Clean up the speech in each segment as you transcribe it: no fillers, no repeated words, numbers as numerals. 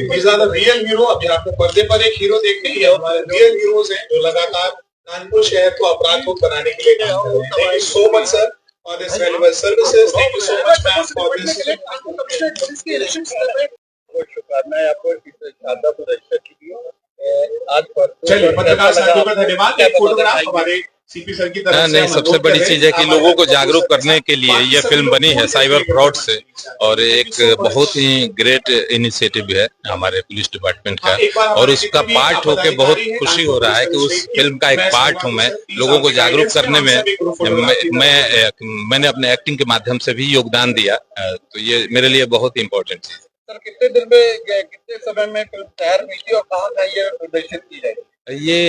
these are the real hero। अभी आपको पर्दे पर एक हीरो देखते हैं, ये हमारे रियल हीरोज हैं जो लगातार कानपुर शहर को अपराध मुक्त बनाने के लिए काम कर रहे हैं। Thank you so much sir for this valuable services. Thank you so much ma'am for this. बहुत शुभकामनाएं आपको शानदार प्रदर्शन के लिए। आज पर चलिए पत्रकार साथियों का धन्यवाद। एक फोटोग्राफ हमारे सीपी सर की तरफ से नहीं, सबसे बड़ी चीज है कि लोगों को जागरूक करने के लिए ये फिल्म बनी है साइबर फ्रॉड से, और एक बहुत ही ग्रेट इनिशिएटिव है हमारे पुलिस डिपार्टमेंट का, और उसका पार्ट होके बहुत खुशी हो रहा है कि उस फिल्म का एक पार्ट हूँ मैं। लोगों को जागरूक करने में मैंने अपने एक्टिंग के माध्यम से भी योगदान दिया, तो ये मेरे लिए बहुत ही इम्पोर्टेंट चीज। सर कितने दिन में, कितने समय में फिल्म तैयार हुई थी और कहाँ का ये प्रदर्शन की जाएगी? ये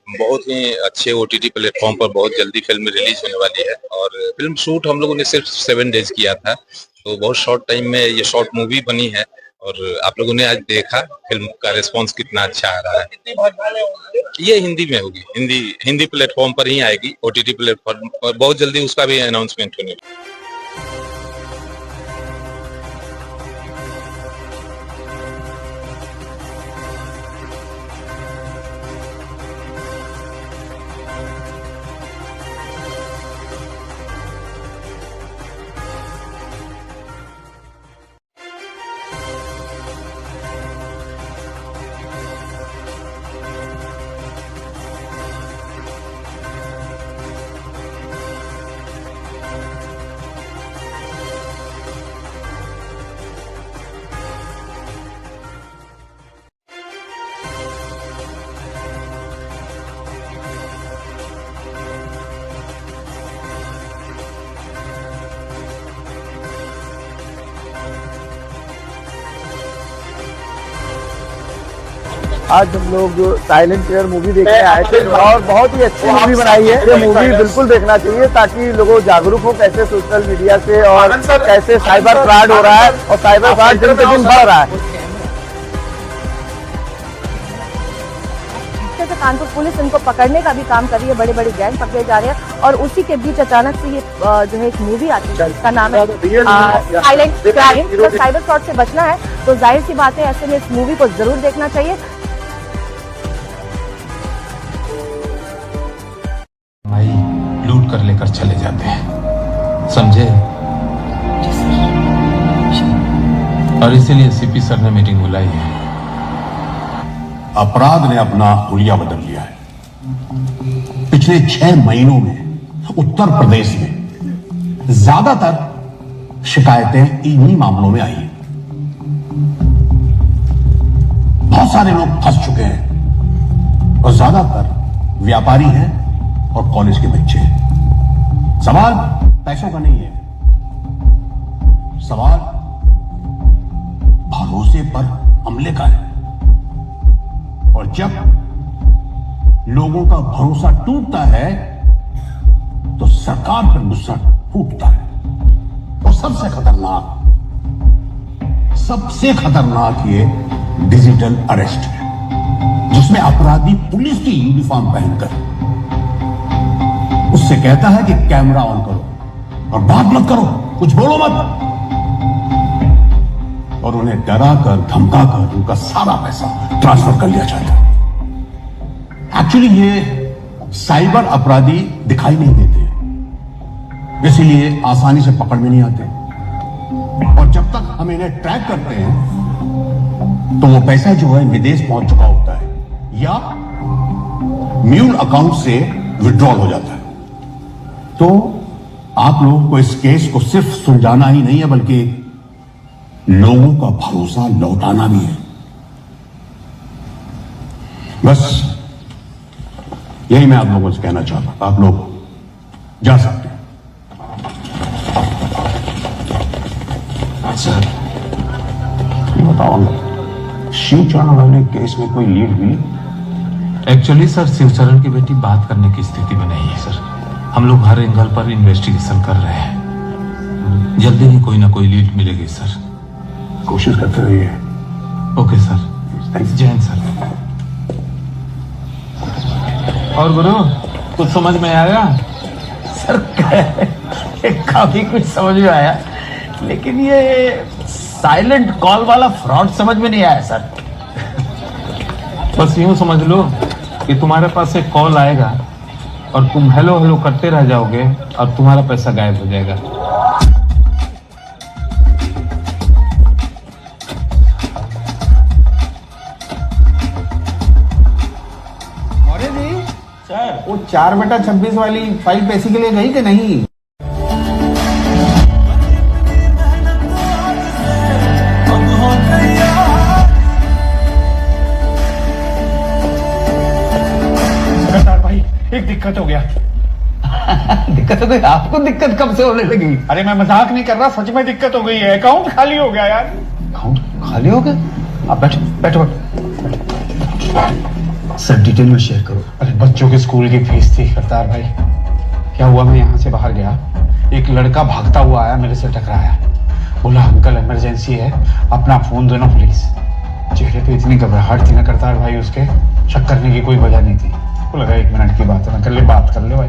बहुत ही अच्छे OTT प्लेटफॉर्म पर बहुत जल्दी फिल्म रिलीज होने वाली है, और फिल्म शूट हम लोगों ने सिर्फ 7 डेज किया था, तो बहुत शॉर्ट टाइम में ये शॉर्ट मूवी बनी है, और आप लोगों ने आज देखा फिल्म का रिस्पांस कितना अच्छा आ रहा है। कितनी भाषाएं होंगी? ये हिंदी में होगी, हिंदी प्लेटफॉर्म पर ही आएगी, OTT प्लेटफॉर्म पर बहुत जल्दी उसका भी अनाउंसमेंट होने वाला है। आज हम लोग साइलेंट टेयर मूवी देखने आए थे और बहुत ही अच्छी मूवी बनाई है। ये मूवी बिल्कुल देखना चाहिए ताकि लोगों जागरूक हो कैसे सोशल मीडिया से और कैसे साइबर फ्रॉड हो रहा है, और साइबर फ्रॉड दिन पे दिन बढ़ रहा है। कानपुर पुलिस इनको पकड़ने का भी काम कर रही है, बड़े बड़े गैंग पकड़े जा रहे हैं, और उसी के बीच अचानक से ये जो है एक मूवी आती है, इसका नाम है साइलेंट क्राइम। तो साइबर फ्रॉड से बचना है तो जाहिर सी बात है ऐसे में इस मूवी को जरूर देखना चाहिए। लूट कर लेकर चले जाते हैं, समझे? और इसीलिए सीपी सर ने मीटिंग बुलाई है। अपराध ने अपना हुलिया बदल लिया है। पिछले 6 महीनों में उत्तर प्रदेश में ज्यादातर शिकायतें इन्हीं मामलों में आई हैं। बहुत सारे लोग फंस चुके हैं, और ज्यादातर व्यापारी हैं और कॉलेज के बच्चे हैं। सवाल पैसों का नहीं है, सवाल भरोसे पर हमले का है। और जब लोगों का भरोसा टूटता है तो सरकार पर गुस्सा फूटता है। और सबसे खतरनाक ये डिजिटल अरेस्ट है, जिसमें अपराधी पुलिस की यूनिफॉर्म पहनकर उससे कहता है कि कैमरा ऑन करो और बात मत करो, कुछ बोलो मत, और उन्हें डरा कर धमका कर उनका सारा पैसा ट्रांसफर कर लिया जाता है। एक्चुअली ये साइबर अपराधी दिखाई नहीं देते, इसीलिए आसानी से पकड़ में नहीं आते, और जब तक हम इन्हें ट्रैक करते हैं तो वो पैसा जो है विदेश पहुंच चुका होता है या म्यूल अकाउंट से विड्रॉल हो जाता है। तो आप लोगों को इस केस को सिर्फ सुलझाना ही नहीं है, बल्कि लोगों का भरोसा लौटाना भी है। बस यही मैं आप लोगों से कहना चाहता था। आप लोग जा सकते हैं। सर बताओ ना, शिवचरण वाले केस में कोई लीड हुई? एक्चुअली सर शिवचरण की बेटी बात करने की स्थिति में नहीं है सर। हम लोग हर एंगल पर इन्वेस्टिगेशन कर रहे हैं, जल्दी ही कोई ना कोई लीड मिलेगी सर। कोशिश करते रहिए। ओके सर, जय हिंद सर। और गुरु कुछ समझ में आया? सर काफी कुछ समझ में आया, लेकिन ये साइलेंट कॉल वाला फ्रॉड समझ में नहीं आया सर। बस यूं समझ लो कि तुम्हारे पास एक कॉल आएगा और तुम हेलो हेलो करते रह जाओगे और तुम्हारा पैसा गायब हो जाएगा। अरे जी सर, वो 4/26 वाली फाइल पैसे के लिए गई कि नहीं? एक दिक्कत हो गया। दिक्कत हो गई? आपको दिक्कत कब से होने लगी? अरे मैं मजाक नहीं कर रहा, सच में दिक्कत हो गई है। अकाउंट खाली हो गया यार। अकाउंट खाली हो गया? आप बैठो बैठो सर, डिटेल में शेयर करो। अरे बच्चों के स्कूल की फीस थी करतार भाई। क्या हुआ, मैं यहाँ से बाहर गया, एक लड़का भागता हुआ आया, मेरे से टकराया, बोला अंकल इमरजेंसी है, अपना फोन दो ना प्लीज। चेहरे पे इतनी घबराहट थी ना करतार भाई, उसके शक करने की कोई वजह नहीं थी। को लगा 1 मिनट की बात है, मैं कर ले बात कर ले भाई।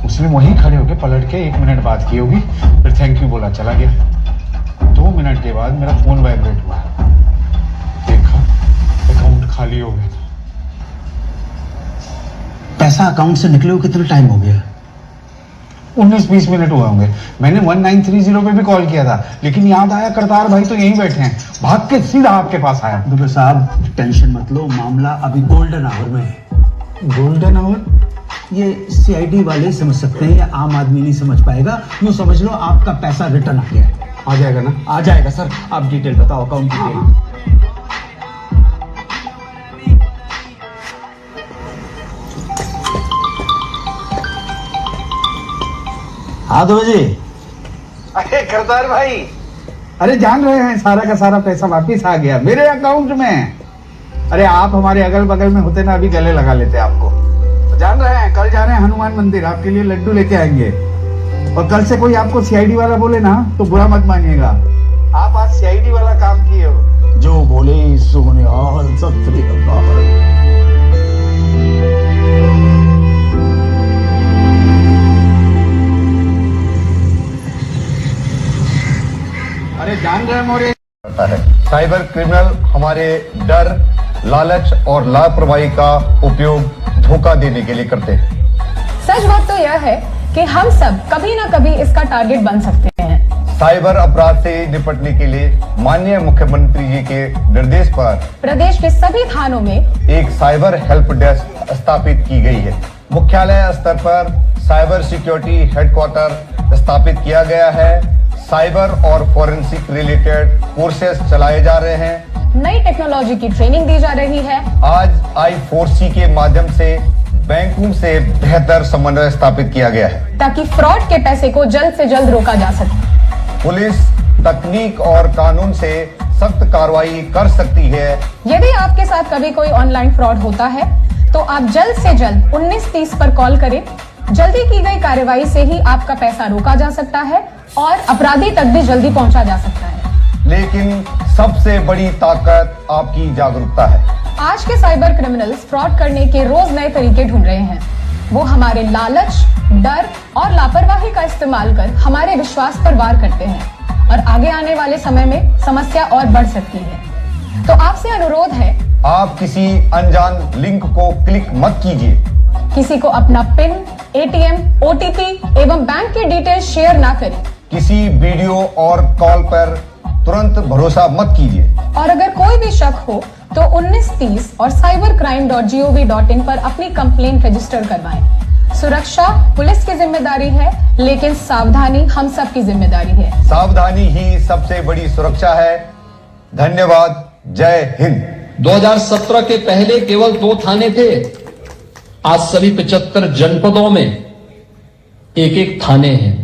उसने वहीं खड़े होके पलट के 1 मिनट बात की होगी, फिर थैंक यू बोला, चला गया। 2 मिनट के बाद मेरा फोन वाइब्रेट हुआ, देखा अकाउंट खाली हो गया। पैसा अकाउंट से निकले हुए कितना टाइम हो गया? 19-20 मिनट हुए होंगे। मैंने 1930 पे भी कॉल किया था, लेकिन याद आया करतार भाई तो यहीं बैठे हैं, भाग के सीधा आपके पास आया। डॉक्टर साहब टेंशन मत लो, मामला अभी गोल्डन आवर में है। Golden hour? ये सीआईडी वाले ही समझ सकते हैं, या आम आदमी नहीं समझ पाएगा। यूं समझ लो आपका पैसा रिटर्न आ गया है। आ जाएगा ना? आ जाएगा सर। आप डिटेल बताओ, अकाउंट डिटेल। हाँ दो जी। अरे करतार भाई, अरे जान रहे हैं, सारा का सारा पैसा वापिस आ गया मेरे अकाउंट में। अरे आप हमारे अगल बगल में होते ना, अभी गले लगा लेते आपको। जान रहे हैं, कल जा रहे हैं हनुमान मंदिर, आपके लिए लड्डू लेके आएंगे। और कल से कोई आपको सीआईडी वाला बोले ना तो बुरा मत मानिएगा, आप आज सीआईडी वाला काम किए हो। जो बोले सोने हाल सब अरे जान रहे हैं मोरे। साइबर क्रिमिनल हमारे डर, लालच और लापरवाही का उपयोग धोखा देने के लिए करते हैं। सच बात तो यह है कि हम सब कभी न कभी इसका टारगेट बन सकते हैं। साइबर अपराध से निपटने के लिए माननीय मुख्यमंत्री जी के निर्देश पर प्रदेश के सभी थानों में एक साइबर हेल्प डेस्क स्थापित की गई है। मुख्यालय स्तर पर साइबर सिक्योरिटी हेडक्वार्टर स्थापित किया गया है। साइबर और फॉरेंसिक रिलेटेड कोर्सेज चलाए जा रहे हैं। नई टेक्नोलॉजी की ट्रेनिंग दी जा रही है। आज I4C के माध्यम से बैंकों से बेहतर समन्वय स्थापित किया गया है, ताकि फ्रॉड के पैसे को जल्द से जल्द रोका जा सके। पुलिस तकनीक और कानून से सख्त कार्रवाई कर सकती है। यदि आपके साथ कभी कोई ऑनलाइन फ्रॉड होता है तो आप जल्द से जल्द 1930 पर कॉल करें। जल्दी की गई कार्रवाई से ही आपका पैसा रोका जा सकता है और अपराधी तक भी जल्दी पहुंचा जा सकता है। लेकिन सबसे बड़ी ताकत आपकी जागरूकता है। आज के साइबर क्रिमिनल्स फ्रॉड करने के रोज नए तरीके ढूंढ रहे हैं। वो हमारे लालच, डर और लापरवाही का इस्तेमाल कर हमारे विश्वास पर वार करते हैं और आगे आने वाले समय में समस्या और बढ़ सकती है। तो आपसे अनुरोध है, आप किसी अनजान लिंक को क्लिक मत कीजिए। किसी को अपना पिन, एटीएम, ओटीपी एवं बैंक की डिटेल्स शेयर ना करें। किसी वीडियो और कॉल पर तुरंत भरोसा मत कीजिए। और अगर कोई भी शक हो तो 1930 और cybercrime.gov.in पर अपनी कंप्लेंट रजिस्टर करवाएं। सुरक्षा पुलिस की जिम्मेदारी है, लेकिन सावधानी हम सब की जिम्मेदारी है। सावधानी ही सबसे बड़ी सुरक्षा है। धन्यवाद। जय हिंद। 2017 के पहले केवल 2 थाने थे, आज सभी 75 जनपदों में एक एक थाने हैं।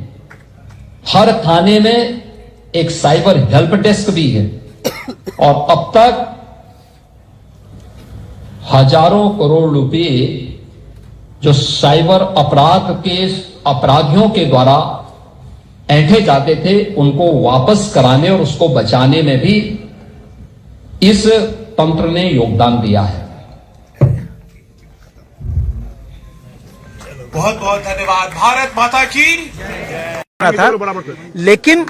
हर थाने में एक साइबर हेल्प डेस्क भी है और अब तक हजारों करोड़ रुपए जो साइबर अपराध के अपराधियों के द्वारा ऐंठे जाते थे उनको वापस कराने और उसको बचाने में भी इस तंत्र ने योगदान दिया है। बहुत बहुत धन्यवाद। भारत माता की था, लेकिन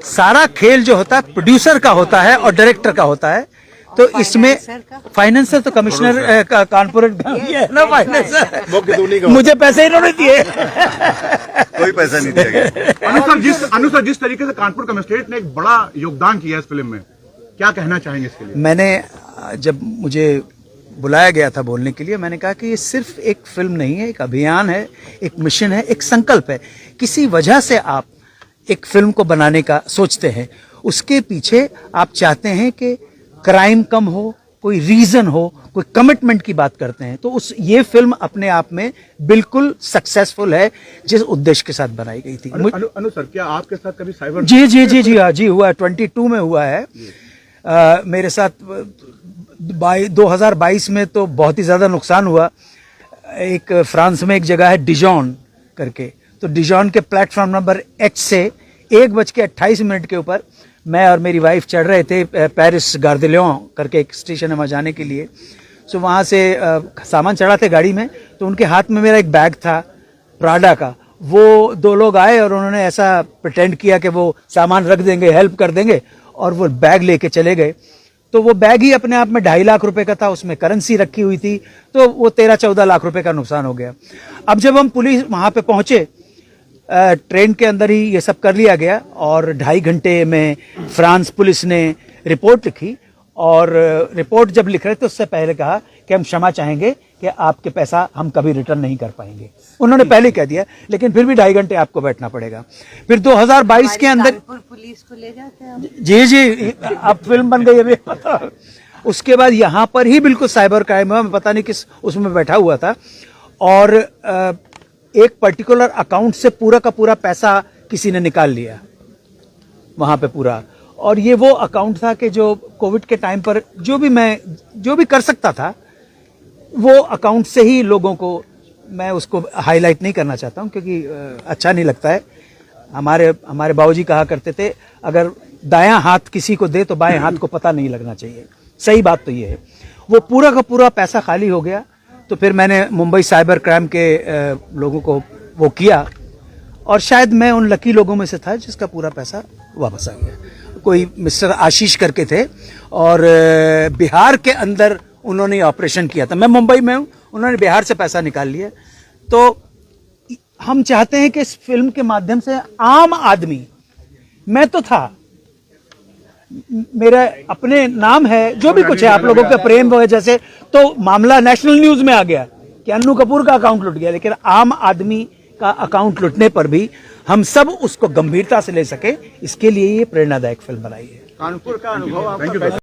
सारा खेल जो होता है प्रोड्यूसर का होता है और डायरेक्टर का होता है। तो इसमें फाइनेंसर तो कमिश्नर कानपुर है ना, फाइनेंसर मुझे पैसे इन्होंने दिए, कोई पैसा नहीं दिया गया। अनुसार जिस तरीके से कानपुर कमिश्नरेट ने एक बड़ा योगदान किया इस फिल्म में, क्या कहना चाहेंगे इसके लिए? मैंने जब मुझे बुलाया गया था बोलने के लिए, मैंने कहा कि ये सिर्फ एक फिल्म नहीं है, एक अभियान है, एक मिशन है, एक संकल्प है। किसी वजह से आप एक फिल्म को बनाने का सोचते हैं, उसके पीछे आप चाहते हैं कि क्राइम कम हो, कोई रीजन हो, कोई कमिटमेंट की बात करते हैं। तो उस ये फिल्म अपने आप में बिल्कुल सक्सेसफुल है जिस उद्देश्य के साथ बनाई गई थी। अनु सर, क्या आपके साथ कभी साइबर? जी हुआ, 22 में हुआ है। मेरे साथ 2022 में तो बहुत ही ज्यादा नुकसान हुआ। एक फ्रांस में एक जगह है डिजॉन करके, तो डिजॉन के प्लेटफॉर्म नंबर H से 1:28 के ऊपर मैं और मेरी वाइफ चढ़ रहे थे पेरिस गार्दिलियों करके एक स्टेशन है वहाँ जाने के लिए। सो वहाँ से सामान चढ़ा थे गाड़ी में, तो उनके हाथ में मेरा एक बैग था प्राडा का। वो 2 लोग आए और उन्होंने ऐसा प्रिटेंड किया कि वो सामान रख देंगे, हेल्प कर देंगे, और वो बैग लेके चले गए। तो वो बैग ही अपने आप में 2.5 लाख रुपए का था, उसमें करेंसी रखी हुई थी, तो वो 13-14 लाख रुपए का नुकसान हो गया। अब जब हम पुलिस वहां पे पहुंचे, ट्रेन के अंदर ही ये सब कर लिया गया और 2.5 घंटे में फ्रांस पुलिस ने रिपोर्ट लिखी। और रिपोर्ट जब लिख रहे थे उससे पहले कहा कि हम क्षमा चाहेंगे कि आपके पैसा हम कभी रिटर्न नहीं कर पाएंगे। उन्होंने पहले कह दिया, लेकिन फिर भी 2.5 घंटे आपको बैठना पड़ेगा। फिर 2022 के अंदर पुलिस को ले जाते हैं। जी अब फिल्म बन गई अभी। उसके बाद यहाँ पर ही बिल्कुल साइबर क्राइम हुआ, मैं पता नहीं किस उसमें बैठा हुआ था, और एक पर्टिकुलर अकाउंट से पूरा का पूरा पैसा किसी ने निकाल लिया वहां पे पूरा। और ये वो अकाउंट था कि जो कोविड के टाइम पर जो भी कर सकता था वो अकाउंट से ही लोगों को, मैं उसको हाईलाइट नहीं करना चाहता हूं क्योंकि अच्छा नहीं लगता है। हमारे बाबूजी कहा करते थे, अगर दायां हाथ किसी को दे तो बाएं हाथ को पता नहीं लगना चाहिए। सही बात तो ये है। वो पूरा का पूरा पैसा खाली हो गया। तो फिर मैंने मुंबई साइबर क्राइम के लोगों को वो किया, और शायद मैं उन लकी लोगों में से था जिसका पूरा पैसा वापस आ गया। कोई मिस्टर आशीष करके थे, और बिहार के अंदर उन्होंने ऑपरेशन किया था। मैं मुंबई में हूं, उन्होंने बिहार से पैसा निकाल लिया। तो हम चाहते हैं कि इस फिल्म के माध्यम से आम आदमी, मैं तो था, मेरा अपने नाम है, जो भी कुछ है, आप लोगों के प्रेम वजह से तो मामला नेशनल न्यूज में आ गया कि अन्नू कपूर का अकाउंट लुट गया, लेकिन आम आदमी का अकाउंट लुटने पर भी हम सब उसको गंभीरता से ले सके, इसके लिए ये प्रेरणादायक फिल्म बनाई है। कानपुर का अनुभव